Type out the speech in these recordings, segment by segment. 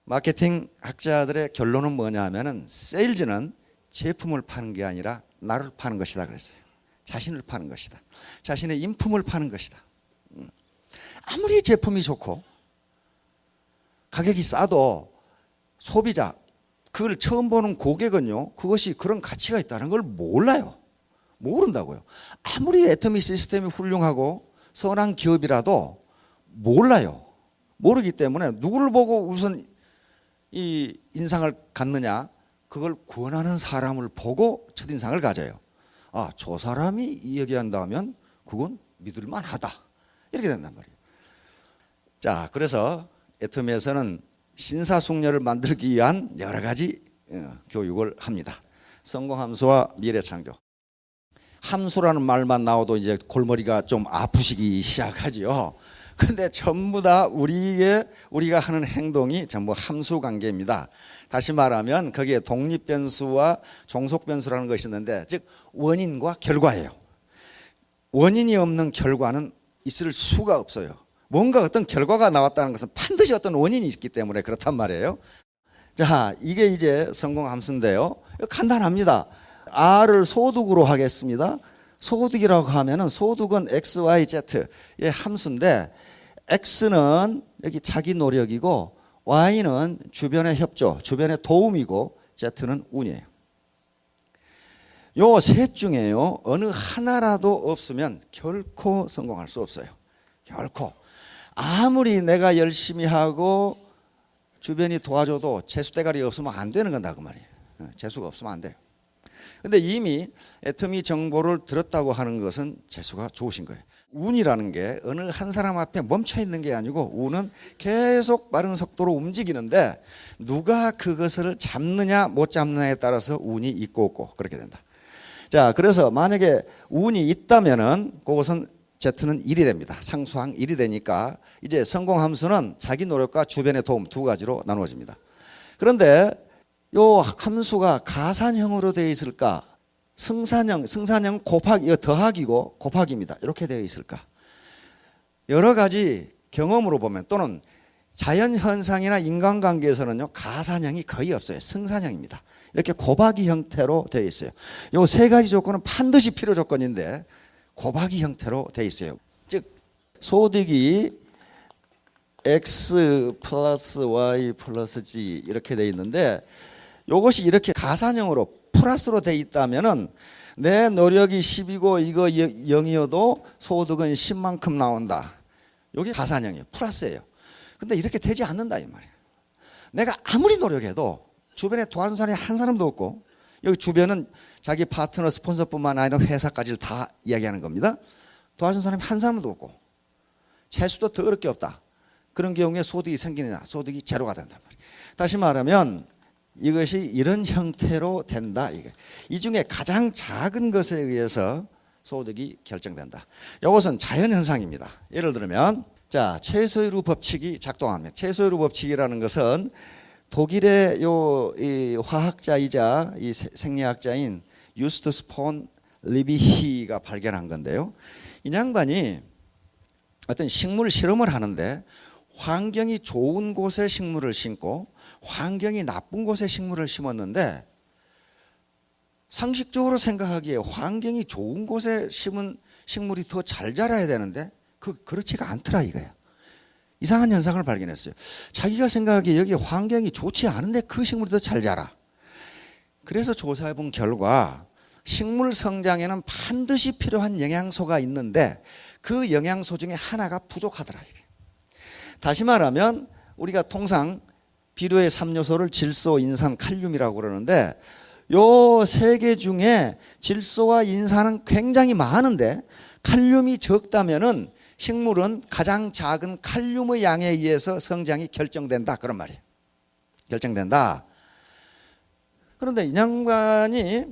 마케팅 학자들의 결론은 뭐냐 하면은 세일즈는 제품을 파는 게 아니라 나를 파는 것이다 그랬어요. 자신을 파는 것이다. 자신의 인품을 파는 것이다. 아무리 제품이 좋고 가격이 싸도 소비자, 그걸 처음 보는 고객은요, 그것이 그런 가치가 있다는 걸 몰라요. 모른다고요. 아무리 애터미 시스템이 훌륭하고 선한 기업이라도 몰라요. 모르기 때문에 누구를 보고 우선 이 인상을 갖느냐, 그걸 권하는 사람을 보고 첫인상을 가져요. 아, 저 사람이 이야기한다면 그건 믿을만하다, 이렇게 된단 말이에요. 자, 그래서 애터미에서는 신사숙녀를 만들기 위한 여러 가지 교육을 합니다. 성공함수와 미래창조. 함수라는 말만 나와도 이제 골머리가 좀 아프시기 시작하지요. 근데 전부 다 우리가 하는 행동이 전부 함수 관계입니다. 다시 말하면 거기에 독립변수와 종속변수라는 것이 있는데, 즉 원인과 결과예요. 원인이 없는 결과는 있을 수가 없어요. 뭔가 어떤 결과가 나왔다는 것은 반드시 어떤 원인이 있기 때문에 그렇단 말이에요. 자, 이게 이제 성공함수인데요. 간단합니다. R을 소득으로 하겠습니다. 소득이라고 하면은 소득은 X, Y, Z의 함수인데, X는 여기 자기 노력이고 Y는 주변의 협조, 주변의 도움이고 Z는 운이에요. 요 셋 중에요, 어느 하나라도 없으면 결코 성공할 수 없어요. 결코. 아무리 내가 열심히 하고 주변이 도와줘도 재수대가리 없으면 안 되는 건다 그 말이에요. 재수가 없으면 안 돼요. 근데 이미 애터미 정보를 들었다고 하는 것은 재수가 좋으신 거예요. 운이라는 게 어느 한 사람 앞에 멈춰 있는 게 아니고, 운은 계속 빠른 속도로 움직이는데 누가 그것을 잡느냐 못 잡느냐에 따라서 운이 있고 없고 그렇게 된다. 자, 그래서 만약에 운이 있다면은 그것은 Z는 1이 됩니다. 상수항 1이 되니까 이제 성공함수는 자기 노력과 주변의 도움 두 가지로 나누어집니다. 그런데 요 함수가 가산형으로 되어 있을까? 승산형 곱하기, 이거 더하기고 곱하기입니다. 이렇게 되어 있을까? 여러 가지 경험으로 보면, 또는 자연현상이나 인간관계에서는요, 가산형이 거의 없어요. 승산형입니다. 이렇게 곱하기 형태로 되어 있어요. 요 세 가지 조건은 반드시 필요 조건인데 곱하기 형태로 되어 있어요. 즉 소득이 X 플러스 Y 플러스 G 이렇게 되어 있는데, 이것이 이렇게 가산형으로 플러스로 되어 있다면은 내 노력이 10이고 이거 0이어도 소득은 10만큼 나온다. 이게 가산형이에요. 플러스예요. 근데 이렇게 되지 않는다 이 말이에요. 내가 아무리 노력해도 주변에 도와주는 사람이 한 사람도 없고, 여기 주변은 자기 파트너 스폰서뿐만 아니라 회사까지를 다 이야기하는 겁니다. 도와주는 사람이 한 사람도 없고 재수도 더 어렵게 없다. 그런 경우에 소득이 생기느냐? 소득이 제로가 된단 말이에요. 다시 말하면 이것이 이런 형태로 된다. 이 중에 가장 작은 것에 의해서 소득이 결정된다. 이것은 자연현상입니다. 예를 들면, 자, 최소율 법칙이 작동합니다. 최소율 법칙이라는 것은 독일의 이 화학자이자 이 생리학자인 유스투스 폰 리비히가 발견한 건데요. 이 양반이 어떤 식물 실험을 하는데 환경이 좋은 곳에 식물을 심고 환경이 나쁜 곳에 식물을 심었는데, 상식적으로 생각하기에 환경이 좋은 곳에 심은 식물이 더 잘 자라야 되는데 그렇지가 않더라 이거야. 이상한 현상을 발견했어요. 자기가 생각하기에 여기 환경이 좋지 않은데 그 식물이 더 잘 자라. 그래서 조사해 본 결과 식물 성장에는 반드시 필요한 영양소가 있는데 그 영양소 중에 하나가 부족하더라. 다시 말하면 우리가 통상 비료의 3요소를 질소, 인산, 칼륨이라고 그러는데, 요 세 개 중에 질소와 인산은 굉장히 많은데 칼륨이 적다면은 식물은 가장 작은 칼륨의 양에 의해서 성장이 결정된다, 그런 말이에요. 결정된다. 그런데 이 양반이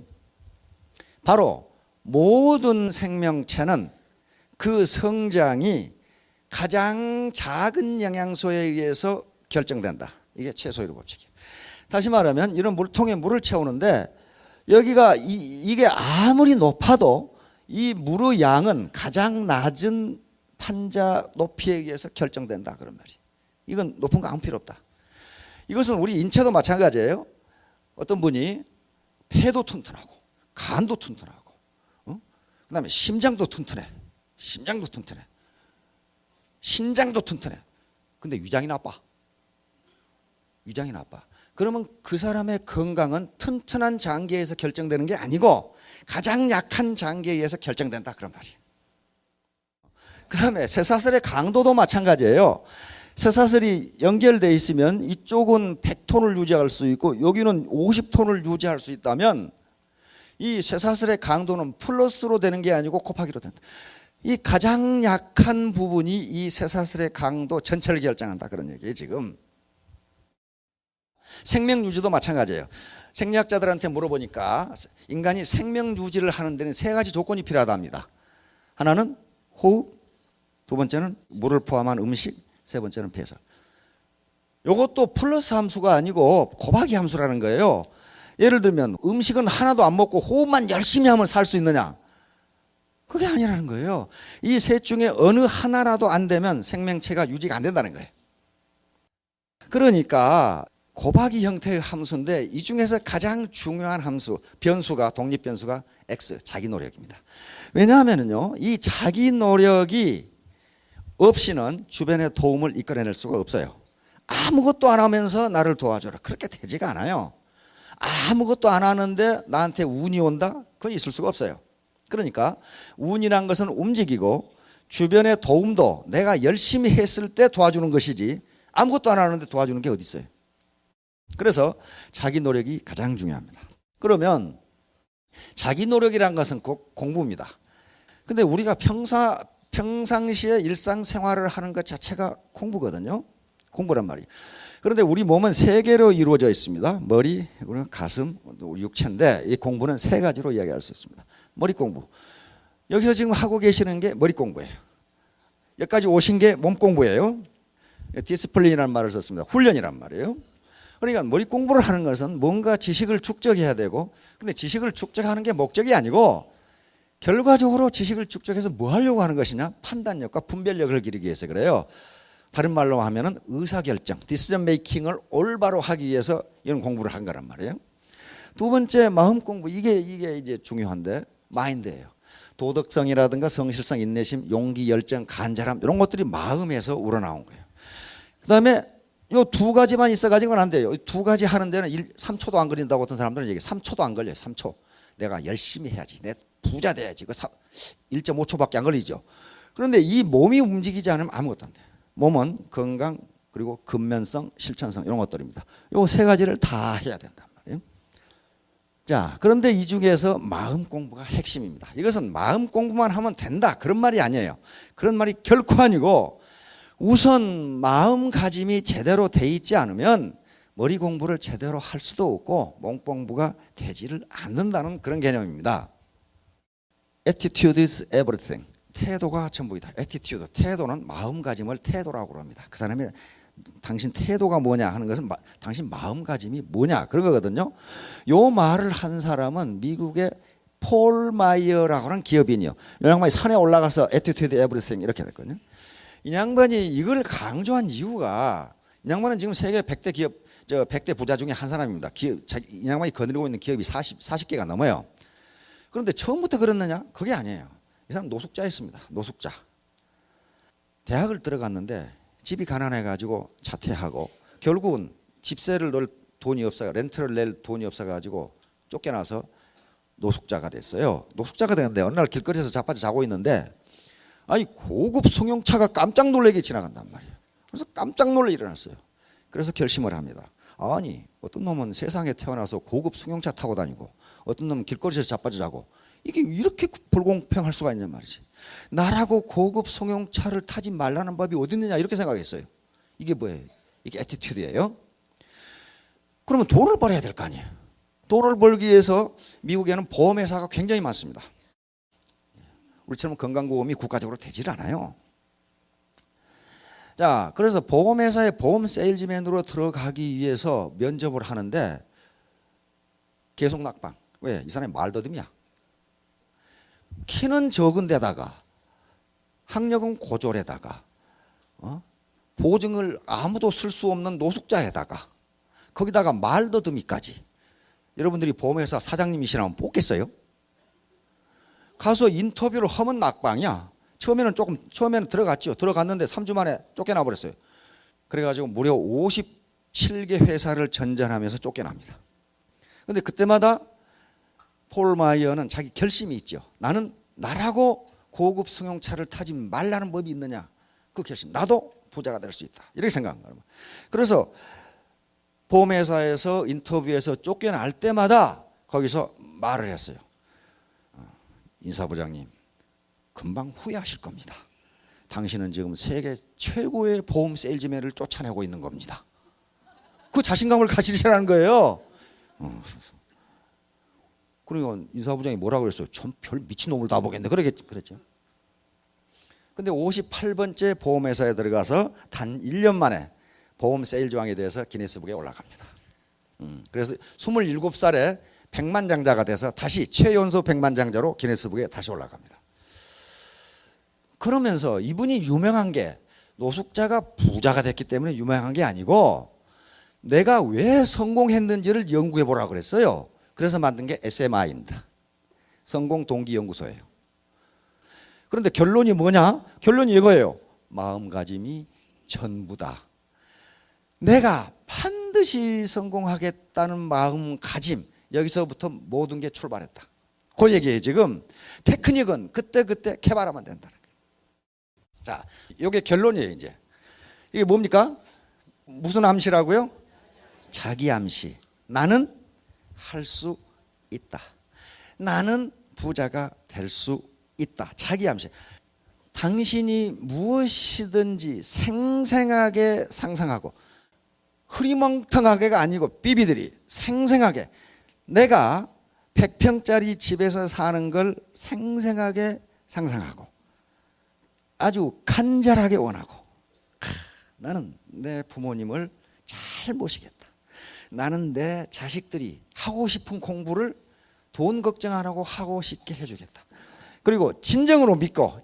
바로 모든 생명체는 그 성장이 가장 작은 영양소에 의해서 결정된다. 이게 최소율 법칙이에요. 다시 말하면 이런 물통에 물을 채우는데 여기가 이게 아무리 높아도 이 물의 양은 가장 낮은 판자 높이에 의해서 결정된다, 그런 말이에요. 이건 높은 거 아무 필요 없다. 이것은 우리 인체도 마찬가지예요. 어떤 분이 폐도 튼튼하고 간도 튼튼하고 그다음에 심장도 튼튼해. 심장도 튼튼해. 신장도 튼튼해. 근데 위장이 나빠. 위장이 나빠. 그러면 그 사람의 건강은 튼튼한 장기에서 결정되는 게 아니고 가장 약한 장기에 의해서 결정된다 그런 말이에요. 그다음에 쇠사슬의 강도도 마찬가지예요. 쇠사슬이 연결되어 있으면 이쪽은 100톤을 유지할 수 있고 여기는 50톤을 유지할 수 있다면 이 쇠사슬의 강도는 플러스로 되는 게 아니고 곱하기로 된다. 이 가장 약한 부분이 이 쇠사슬의 강도 전체를 결정한다 그런 얘기예요. 지금 생명 유지도 마찬가지예요. 생리학자들한테 물어보니까 인간이 생명 유지를 하는 데는 세 가지 조건이 필요하답니다. 하나는 호흡, 두 번째는 물을 포함한 음식, 세 번째는 배설. 이것도 플러스 함수가 아니고 곱하기 함수라는 거예요. 예를 들면 음식은 하나도 안 먹고 호흡만 열심히 하면 살 수 있느냐? 그게 아니라는 거예요. 이 셋 중에 어느 하나라도 안 되면 생명체가 유지가 안 된다는 거예요. 그러니까 곱하기 형태의 함수인데 이 중에서 가장 중요한 함수, 변수가 독립변수가 X, 자기 노력입니다. 왜냐하면요, 이 자기 노력이 없이는 주변의 도움을 이끌어낼 수가 없어요. 아무것도 안 하면서 나를 도와줘라. 그렇게 되지가 않아요. 아무것도 안 하는데 나한테 운이 온다? 그건 있을 수가 없어요. 그러니까 운이란 것은 움직이고 주변의 도움도 내가 열심히 했을 때 도와주는 것이지 아무것도 안 하는데 도와주는 게 어디 있어요. 그래서 자기 노력이 가장 중요합니다. 그러면 자기 노력이란 것은 꼭 공부입니다. 근데 우리가 평상시에 일상생활을 하는 것 자체가 공부거든요. 공부란 말이에요. 그런데 우리 몸은 세 개로 이루어져 있습니다. 머리, 가슴, 육체인데 이 공부는 세 가지로 이야기할 수 있습니다. 머리 공부. 여기서 지금 하고 계시는 게 머리 공부예요. 여기까지 오신 게 몸 공부예요. 디스플린이라는 말을 썼습니다. 훈련이란 말이에요. 그러니까 머리 공부를 하는 것은 뭔가 지식을 축적해야 되고, 근데 지식을 축적하는 게 목적이 아니고 결과적으로 지식을 축적해서 뭐 하려고 하는 것이냐? 판단력과 분별력을 기르기 위해서 그래요. 다른 말로 하면은 의사결정, 디시전 메이킹을 올바로 하기 위해서 이런 공부를 한 거란 말이에요. 두 번째 마음 공부, 이게 이제 중요한데 마인드예요. 도덕성이라든가 성실성, 인내심, 용기, 열정, 간절함 이런 것들이 마음에서 우러나온 거예요. 그다음에 요 두 가지만 있어가지고는 안 돼요. 이 두 가지 하는 데는 3초도 안 걸린다고 어떤 사람들은 얘기해요. 3초도 안 걸려요. 3초. 내가 열심히 해야지. 내 부자 돼야지. 그 1.5초밖에 안 걸리죠. 그런데 이 몸이 움직이지 않으면 아무것도 안 돼요. 몸은 건강 그리고 근면성, 실천성 이런 것들입니다. 요 세 가지를 다 해야 된단 말이에요. 자, 그런데 이 중에서 마음 공부가 핵심입니다. 이것은 마음 공부만 하면 된다 그런 말이 아니에요. 그런 말이 결코 아니고 우선 마음가짐이 제대로 돼 있지 않으면 머리 공부를 제대로 할 수도 없고 몸 공부가 되지를 않는다는 그런 개념입니다. Attitude is everything. 태도가 전부이다. Attitude, 태도는 마음가짐을 태도라고 합니다. 그 사람이 당신 태도가 뭐냐 하는 것은 당신 마음가짐이 뭐냐 그런 거거든요. 요 말을 한 사람은 미국의 폴 마이어라고 하는 기업인이요. 이 양반이 산에 올라가서 Attitude everything 이렇게 됐거든요. 이 양반이 이걸 강조한 이유가 이 양반은 지금 세계 100대 기업 100대 부자 중에 한 사람입니다. 이 양반이 거느리고 있는 기업이 40개가 넘어요. 그런데 처음부터 그랬느냐? 그게 아니에요. 이 사람 노숙자였습니다. 노숙자. 대학을 들어갔는데 집이 가난해가지고 자퇴하고 결국은 집세를 넣을 돈이 없어, 렌트를 낼 돈이 없어가지고 쫓겨나서 노숙자가 됐어요. 노숙자가 됐는데 어느 날 길거리에서 자빠져 자고 있는데 아니 고급 승용차가 깜짝 놀라게 지나간단 말이에요. 그래서 깜짝 놀라 일어났어요. 그래서 결심을 합니다. 아니 어떤 놈은 세상에 태어나서 고급 승용차 타고 다니고 어떤 놈은 길거리에서 자빠져 자고 이게 이렇게 불공평할 수가 있냔 말이지. 나라고 고급 승용차를 타지 말라는 법이 어디 있느냐 이렇게 생각했어요. 이게 뭐예요? 이게 애티튜드예요. 그러면 돈을 벌어야 될 거 아니에요. 돈을 벌기 위해서 미국에는 보험회사가 굉장히 많습니다. 우리처럼 건강보험이 국가적으로 되질 않아요. 자, 그래서 보험회사의 보험 세일즈맨으로 들어가기 위해서 면접을 하는데 계속 낙방. 왜? 이 사람이 말더듬이야. 키는 적은 데다가 학력은 고졸에다가 보증을 아무도 쓸 수 없는 노숙자에다가 거기다가 말더듬이까지. 여러분들이 보험회사 사장님이시라면 뽑겠어요? 가서 인터뷰를 하면 낙방이야. 처음에는 들어갔죠. 들어갔는데 3주 만에 쫓겨나 버렸어요. 그래가지고 무려 57개 회사를 전전하면서 쫓겨납니다. 근데 그때마다 폴 마이어는 자기 결심이 있죠. 나라고 고급 승용차를 타지 말라는 법이 있느냐. 그 결심. 나도 부자가 될 수 있다. 이렇게 생각한 거예요. 그래서 보험회사에서 인터뷰에서 쫓겨날 때마다 거기서 말을 했어요. 인사부장님, 금방 후회하실 겁니다. 당신은 지금 세계 최고의 보험 세일즈맨을 쫓아내고 있는 겁니다. 그 자신감을 가지시라는 거예요. 그러니까 인사부장이 뭐라고 그랬어요? 전 별 미친놈을 다 보겠네. 그랬죠. 근데 58번째 보험회사에 들어가서 단 1년 만에 보험 세일즈왕에 대해서 기네스북에 올라갑니다. 그래서 27살에 백만장자가 돼서 다시 최연소 백만장자로 기네스북에 다시 올라갑니다. 그러면서 이분이 유명한 게 노숙자가 부자가 됐기 때문에 유명한 게 아니고 내가 왜 성공했는지를 연구해 보라고 그랬어요. 그래서 만든 게 SMI입니다. 성공 동기 연구소예요. 그런데 결론이 뭐냐? 결론이 이거예요. 마음가짐이 전부다. 내가 반드시 성공하겠다는 마음가짐, 여기서부터 모든 게 출발했다. 그 얘기예요. 지금 테크닉은 그때그때 개발하면 된다는 거예요. 자, 이게 결론이에요. 이제 이게 뭡니까? 무슨 암시라고요? 자기 암시. 나는 할 수 있다. 나는 부자가 될 수 있다. 자기 암시. 당신이 무엇이든지 생생하게 상상하고 흐리멍텅하게가 아니고 삐비들이 생생하게 내가 100평짜리 집에서 사는 걸 생생하게 상상하고 아주 간절하게 원하고 나는 내 부모님을 잘 모시겠다. 나는 내 자식들이 하고 싶은 공부를 돈 걱정 안 하고 하고 싶게 해주겠다. 그리고 진정으로 믿고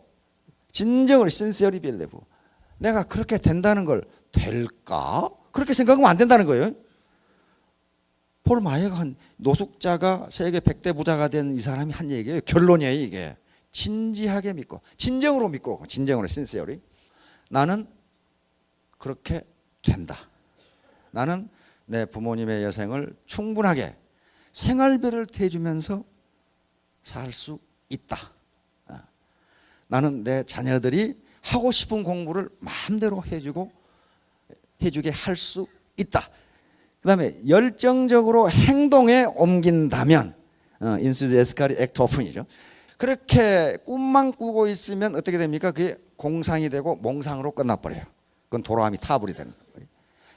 진정으로 sincerely believe 내가 그렇게 된다는 걸 될까? 그렇게 생각하면 안 된다는 거예요. 폴 마이어가 한 노숙자가 세계 100대 부자가 된 이 사람이 한 얘기예요. 결론이에요. 이게 진지하게 믿고 진정으로 믿고 진정으로 sincerely 나는 그렇게 된다. 나는 내 부모님의 여생을 충분하게 생활비를 대주면서 살 수 있다. 나는 내 자녀들이 하고 싶은 공부를 마음대로 해주게 할 수 있다. 그 다음에 열정적으로 행동에 옮긴다면 인수데스카리 액트오픈이죠. 그렇게 꿈만 꾸고 있으면 어떻게 됩니까? 그게 공상이 되고 몽상으로 끝나버려요. 그건 도라미 타불이 되는 거예요.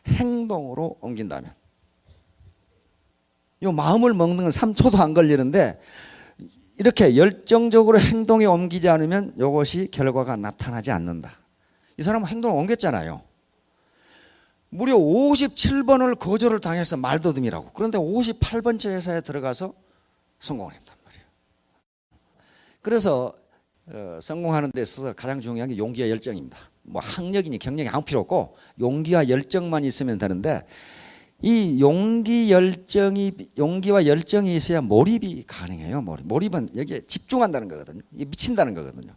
행동으로 옮긴다면 이 마음을 먹는 건 3초도 안 걸리는데 이렇게 열정적으로 행동에 옮기지 않으면 이것이 결과가 나타나지 않는다. 이 사람은 행동을 옮겼잖아요. 무려 57번을 거절을 당해서 말더듬이라고. 그런데 58번째 회사에 들어가서 성공을 했단 말이에요. 그래서 성공하는 데 있어서 가장 중요한 게 용기와 열정입니다. 뭐 학력이니 경력이 아무 필요 없고 용기와 열정만 있으면 되는데 이 용기와 열정이 있어야 몰입이 가능해요. 몰입은 여기에 집중한다는 거거든요. 이게 미친다는 거거든요.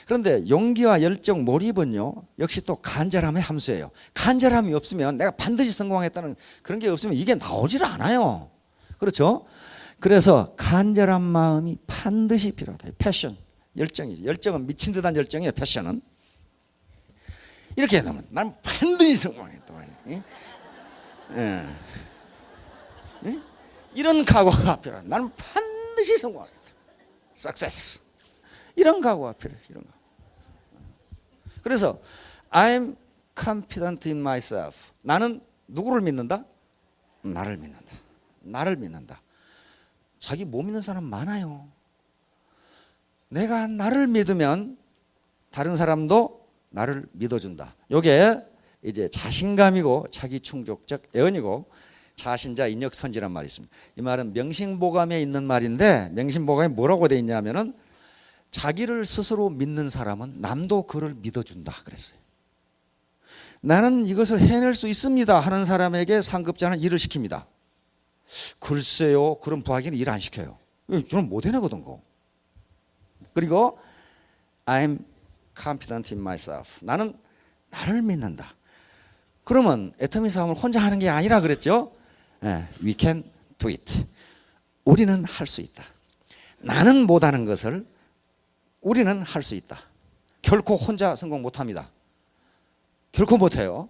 그런데 용기와 열정, 몰입은요 역시 또 간절함의 함수예요. 간절함이 없으면 내가 반드시 성공했다는 그런 게 없으면 이게 나오질 않아요. 그렇죠? 그래서 간절한 마음이 반드시 필요하다. 패션, 열정이죠. 열정은 미친 듯한 열정이에요. 패션은 이렇게 되면 난 반드시 성공했다. 이런 각오가 필요하다. 나는 반드시 성공하겠다. Success. 이런 각오가 필요해요. 이런 각오. 그래서 I'm confident in myself. 나는 누구를 믿는다? 나를 믿는다. 나를 믿는다. 자기 못 믿는 사람 많아요. 내가 나를 믿으면 다른 사람도 나를 믿어준다. 이게 이제 자신감이고 자기 충족적 애언이고 자신자 인력선지란 말이 있습니다. 이 말은 명심보감에 있는 말인데 명심보감에 뭐라고 돼 있냐면은 자기를 스스로 믿는 사람은 남도 그를 믿어준다 그랬어요. 나는 이것을 해낼 수 있습니다 하는 사람에게 상급자는 일을 시킵니다. 글쎄요, 그럼 부하에게는 일 안 시켜요. 저는 못 해내거든. 그리고 I'm confident in myself. 나는 나를 믿는다. 그러면 애터미 싸움을 혼자 하는 게 아니라 그랬죠. We can do it. 우리는 할 수 있다. 나는 못하는 것을 우리는 할 수 있다. 결코 혼자 성공 못합니다. 결코 못해요.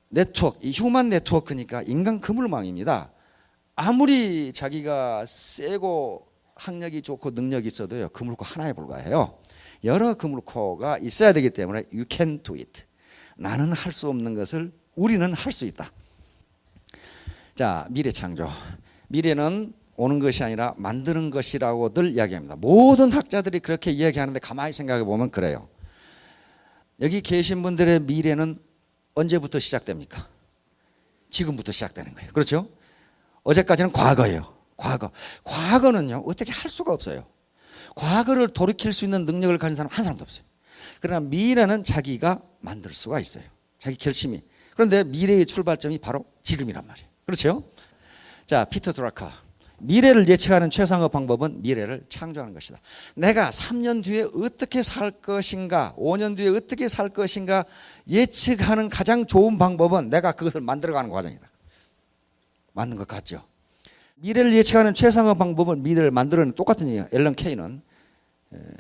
네트워크, 이 휴먼 네트워크니까 인간 그물망입니다. 아무리 자기가 세고 학력이 좋고 능력이 있어도요, 그물코 하나에 불과해요. 여러 그물코가 있어야 되기 때문에 you can do it. 나는 할 수 없는 것을 우리는 할 수 있다. 자, 미래 창조. 미래는 오는 것이 아니라 만드는 것이라고들 이야기합니다. 모든 학자들이 그렇게 이야기하는데 가만히 생각해 보면 그래요. 여기 계신 분들의 미래는 언제부터 시작됩니까? 지금부터 시작되는 거예요. 그렇죠? 어제까지는 과거예요. 과거는요, 어떻게 할 수가 없어요. 과거를 돌이킬 수 있는 능력을 가진 사람 한 사람도 없어요. 그러나 미래는 자기가 만들 수가 있어요. 자기 결심이. 그런데 미래의 출발점이 바로 지금이란 말이에요. 그렇죠? 자, 피터 드라커. 미래를 예측하는 최상의 방법은 미래를 창조하는 것이다. 내가 3년 뒤에 어떻게 살 것인가, 5년 뒤에 어떻게 살 것인가 예측하는 가장 좋은 방법은 내가 그것을 만들어가는 과정이다. 맞는 것 같죠? 미래를 예측하는 최상의 방법은 미래를 만들어내는 똑같은 얘기예요. 앨런 케이는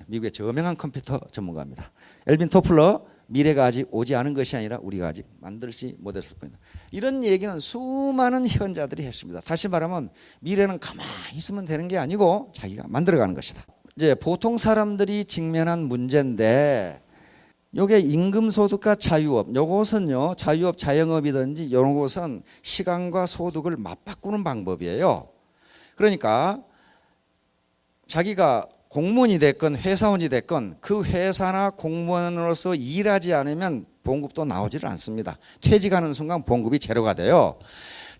미국의 저명한 컴퓨터 전문가입니다. 엘빈 토플러, 미래가 아직 오지 않은 것이 아니라 우리가 아직 만들지 못했을 뿐이다. 이런 얘기는 수많은 현자들이 했습니다. 다시 말하면 미래는 가만히 있으면 되는 게 아니고 자기가 만들어가는 것이다. 이제 보통 사람들이 직면한 문제인데, 요게 임금소득과 자유업, 요것은요, 자유업, 자영업이든지 이런 것은 시간과 소득을 맞바꾸는 방법이에요. 그러니까 자기가 공무원이 됐건 회사원이 됐건 그 회사나 공무원으로서 일하지 않으면 봉급도 나오지를 않습니다. 퇴직하는 순간 봉급이 제로가 돼요.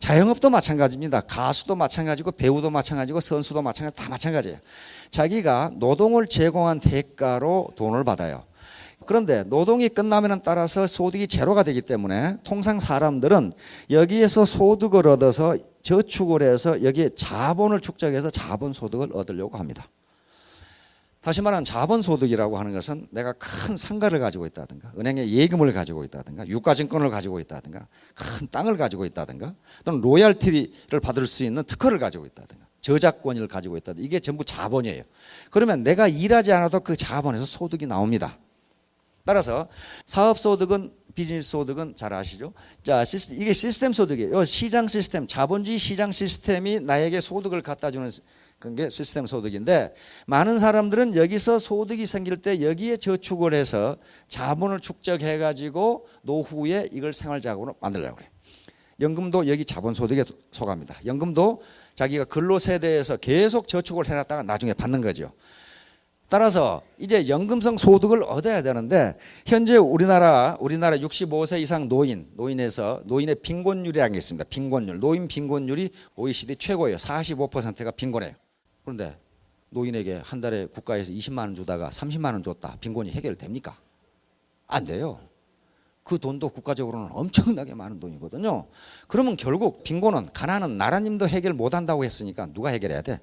자영업도 마찬가지입니다. 가수도 마찬가지고 배우도 마찬가지고 선수도 마찬가지, 다 마찬가지예요. 자기가 노동을 제공한 대가로 돈을 받아요. 그런데 노동이 끝나면 따라서 소득이 제로가 되기 때문에 통상 사람들은 여기에서 소득을 얻어서 저축을 해서 여기에 자본을 축적해서 자본소득을 얻으려고 합니다. 다시 말하면 자본소득이라고 하는 것은 내가 큰 상가를 가지고 있다든가, 은행에 예금을 가지고 있다든가, 유가증권을 가지고 있다든가, 큰 땅을 가지고 있다든가, 또는 로얄티를 받을 수 있는 특허를 가지고 있다든가, 저작권을 가지고 있다든가, 이게 전부 자본이에요. 그러면 내가 일하지 않아도 그 자본에서 소득이 나옵니다. 따라서 사업소득은, 비즈니스 소득은 잘 아시죠? 자, 이게 시스템 소득이에요. 시장 시스템, 자본주의 시장 시스템이 나에게 소득을 갖다 주는 그게 시스템 소득인데, 많은 사람들은 여기서 소득이 생길 때 여기에 저축을 해서 자본을 축적해 가지고 노후에 이걸 생활자금으로 만들려고 그래요. 연금도 여기 자본소득에 속합니다. 연금도 자기가 근로세대에서 계속 저축을 해놨다가 나중에 받는 거죠. 따라서 이제 연금성 소득을 얻어야 되는데, 현재 우리나라 65세 이상 노인의 빈곤율이라는 게 있습니다. 빈곤율, 노인 빈곤율이 OECD 최고예요. 45%가 빈곤해요. 그런데 노인에게 한 달에 국가에서 20만 원 주다가 30만 원 줬다, 빈곤이 해결됩니까? 안 돼요. 그 돈도 국가적으로는 엄청나게 많은 돈이거든요. 그러면 결국 빈곤은, 가난은 나라님도 해결 못한다고 했으니까 누가 해결해야 돼?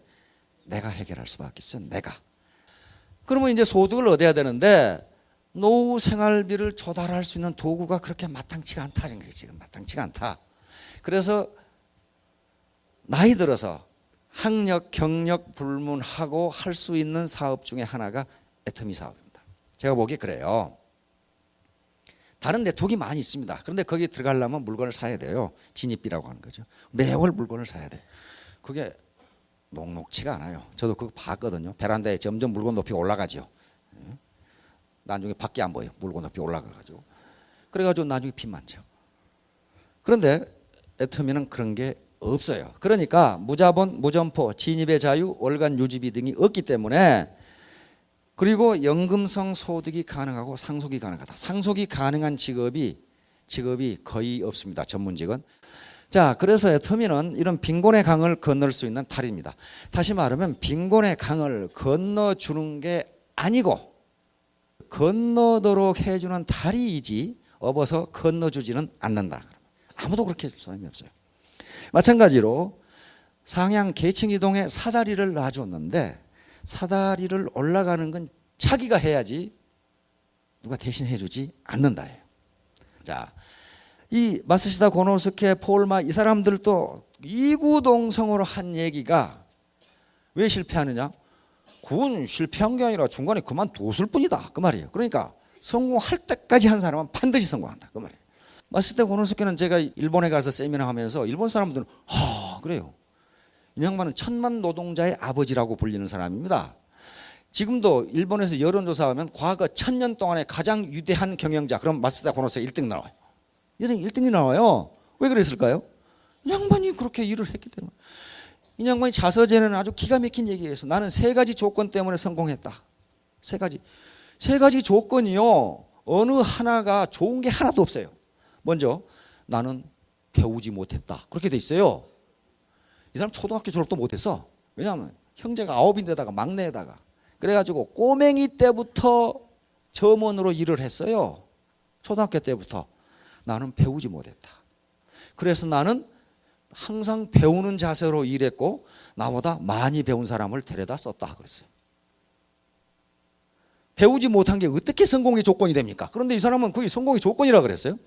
내가 해결할 수밖에 없어요. 내가. 그러면 이제 소득을 얻어야 되는데, 노후 생활비를 조달할 수 있는 도구가 그렇게 마땅치가 않다는 거예요. 지금 마땅치가 않다. 그래서 나이 들어서 학력, 경력 불문하고 할 수 있는 사업 중에 하나가 애터미 사업입니다. 제가 보기에 그래요. 다른 데 독이 많이 있습니다. 그런데 거기 들어가려면 물건을 사야 돼요. 진입비라고 하는 거죠. 매월 물건을 사야 돼요. 그게 녹록치가 않아요. 저도 그거 봤거든요. 베란다에 점점 물건 높이 올라가죠. 나중에 밖에 안 보여요. 물건 높이 올라가가지고. 그래가지고 나중에 빚 많죠. 그런데 애터미는 그런 게 없어요. 그러니까 무자본, 무점포, 진입의 자유, 월간 유지비 등이 없기 때문에, 그리고 연금성 소득이 가능하고 상속이 가능하다. 상속이 가능한 직업이 거의 없습니다. 전문직은. 자, 그래서 애터미는 이런 빈곤의 강을 건널 수 있는 다리입니다. 다시 말하면 빈곤의 강을 건너주는 게 아니고 건너도록 해주는 다리이지 업어서 건너주지는 않는다. 아무도 그렇게 해줄 사람이 없어요. 마찬가지로 상향 계층 이동에 사다리를 놔줬는데 사다리를 올라가는 건 자기가 해야지 누가 대신 해주지 않는다예요. 자, 이 마스시다 고노스케, 폴마 이 사람들도 이구동성으로 한 얘기가 왜 실패하느냐? 그건 실패한 게 아니라 중간에 그만뒀을 뿐이다 그 말이에요. 그러니까 성공할 때까지 한 사람은 반드시 성공한다 그 말이에요. 마스시다 고노스케는 제가 일본에 가서 세미나 하면서 일본 사람들은 그래요. 이 양반은 천만 노동자의 아버지라고 불리는 사람입니다. 지금도 일본에서 여론조사하면 과거 1000년 동안에 가장 위대한 경영자 그럼 마스시다 고노스케 1등 나와요. 1등이 나와요. 왜 그랬을까요? 이 양반이 그렇게 일을 했기 때문에. 이 양반이 자서전에는 아주 기가 막힌 얘기했어. 나는 3가지 조건 때문에 성공했다. 3가지 조건이요. 어느 하나가 좋은 게 하나도 없어요. 먼저 나는 배우지 못했다. 그렇게 돼 있어요. 이 사람 초등학교 졸업도 못했어. 왜냐하면 형제가 9인데다가 막내에다가 그래가지고 꼬맹이 때부터 점원으로 일을 했어요. 초등학교 때부터. 나는 배우지 못했다. 그래서 나는 항상 배우는 자세로 일했고 나보다 많이 배운 사람을 데려다 썼다 그랬어요. 배우지 못한 게 어떻게 성공의 조건이 됩니까? 그런데 이 사람은 그게 성공의 조건이라 그랬어요.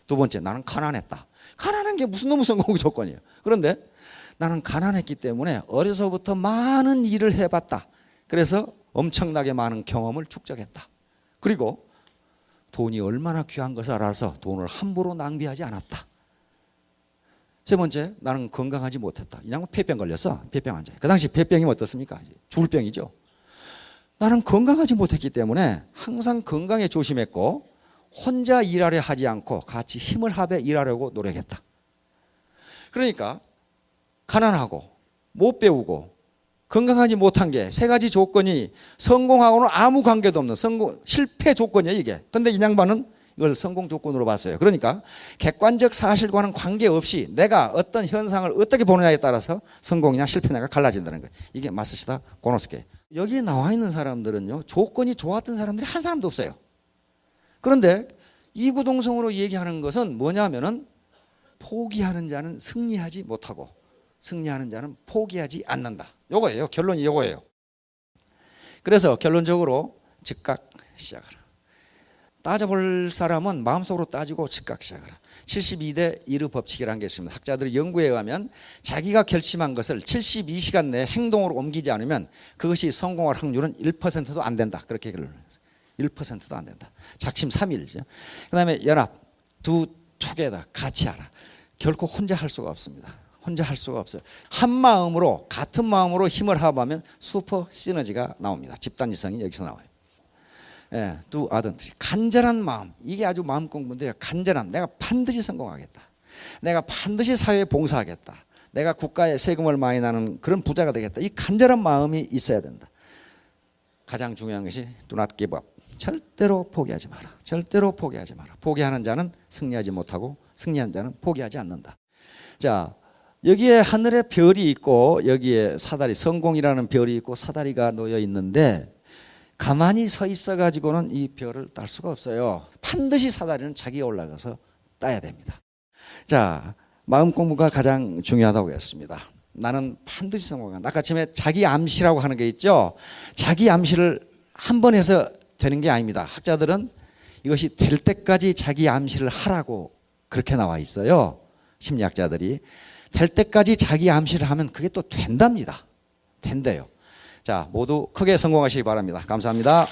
두 번째, 나는 가난했다. 가난한 게 무슨 놈의 성공의 조건이에요. 그런데 나는 가난했기 때문에 어려서부터 많은 일을 해봤다. 그래서 엄청나게 많은 경험을 축적했다. 그리고 돈이 얼마나 귀한 것을 알아서 돈을 함부로 낭비하지 않았다. 세 번째, 나는 건강하지 못했다. 이 양반 폐병 걸렸어. 폐병 환자. 그 당시 폐병이 어떻습니까? 죽을 병이죠. 나는 건강하지 못했기 때문에 항상 건강에 조심했고 혼자 일하려 하지 않고 같이 힘을 합해 일하려고 노력했다. 그러니까 가난하고 못 배우고 건강하지 못한 게 3가지 조건이 성공하고는 아무 관계도 없는 실패 조건이에요 이게. 그런데 이 양반은 이걸 성공 조건으로 봤어요. 그러니까 객관적 사실과는 관계없이 내가 어떤 현상을 어떻게 보느냐에 따라서 성공이냐 실패냐가 갈라진다는 거예요. 이게 마스시다 고노스케. 여기에 나와 있는 사람들은요, 조건이 좋았던 사람들이 한 사람도 없어요. 그런데 이구동성으로 얘기하는 것은 뭐냐면은 포기하는 자는 승리하지 못하고 승리하는 자는 포기하지 않는다. 요거예요. 결론이 요거예요. 그래서 결론적으로 즉각 시작하라. 따져볼 사람은 마음속으로 따지고 즉각 시작하라. 72대 1의 법칙이라는 게 있습니다. 학자들의 연구에 의하면 자기가 결심한 것을 72시간 내에 행동으로 옮기지 않으면 그것이 성공할 확률은 1%도 안 된다. 그렇게 결론을 했어요. 1%도 안 된다. 작심 3일이죠. 그다음에 연합, 투게더 같이 하라. 결코 혼자 할 수가 없습니다. 혼자 할 수가 없어요. 한 마음으로 같은 마음으로 힘을 합하면 슈퍼 시너지가 나옵니다. 집단지성이 여기서 나와요. 예, 두 아던트리 간절한 마음, 이게 아주 마음 공부인데요. 간절함, 내가 반드시 성공하겠다. 내가 반드시 사회에 봉사하겠다. 내가 국가에 세금을 많이 나는 그런 부자가 되겠다. 이 간절한 마음이 있어야 된다. 가장 중요한 것이 do not give up. 절대로 포기하지 마라. 절대로 포기하지 마라. 포기하는 자는 승리하지 못하고 승리한 자는 포기하지 않는다. 자, 여기에 하늘에 별이 있고 여기에 사다리, 성공이라는 별이 있고 사다리가 놓여 있는데 가만히 서 있어 가지고는 이 별을 딸 수가 없어요. 반드시 사다리는 자기가 올라가서 따야 됩니다. 자, 마음 공부가 가장 중요하다고 했습니다. 나는 반드시 성공한다. 아까 아침에 자기 암시라고 하는 게 있죠. 자기 암시를 한 번 해서 되는 게 아닙니다. 학자들은 이것이 될 때까지 자기 암시를 하라고 그렇게 나와 있어요. 심리학자들이. 될 때까지 자기 암시를 하면 그게 또 된답니다. 된대요. 자, 모두 크게 성공하시기 바랍니다. 감사합니다.